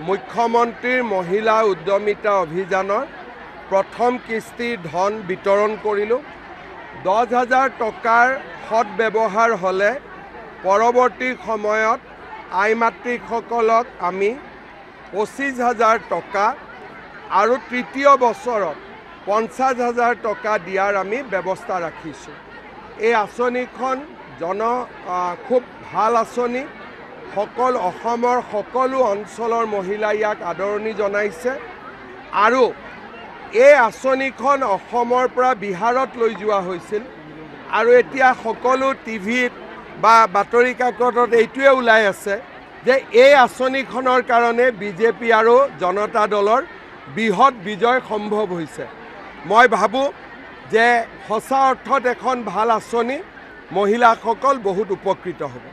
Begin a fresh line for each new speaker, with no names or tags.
মুখ্যমন্ত্ৰীৰ মহিলা উদ্যমিতা অভিযানৰ প্ৰথম কিস্তিৰ ধন বিতৰণ কৰিলোঁ। 10,000 টকাৰ সৎ ব্যৱহাৰ হ'লে পৰৱৰ্তী সময়ত আইমাতৃসকলক আমি 25,000 টকা আৰু তৃতীয় বছৰত 50,000 টকা দিয়াৰ আমি ব্যৱস্থা ৰাখিছোঁ। এই আঁচনিখন খুব ভাল আঁচনি। অসমৰ সকলো অঞ্চলৰ মহিলাই ইয়াক আদৰণি জনাইছে আৰু এই আঁচনিখন অসমৰ পৰা বিহাৰত লৈ যোৱা হৈছিল আৰু এতিয়া সকলো টিভিত বা বাতৰি কাকতত এইটোৱে ওলাই আছে যে এই আঁচনিখনৰ কাৰণে বিজেপি আৰু জনতা দলৰ বৃহৎ বিজয় সম্ভৱ হৈছে। মই ভাবোঁ যে সঁচা অৰ্থত এখন ভাল আঁচনি, মহিলাসকল বহুত উপকৃত হ'ব।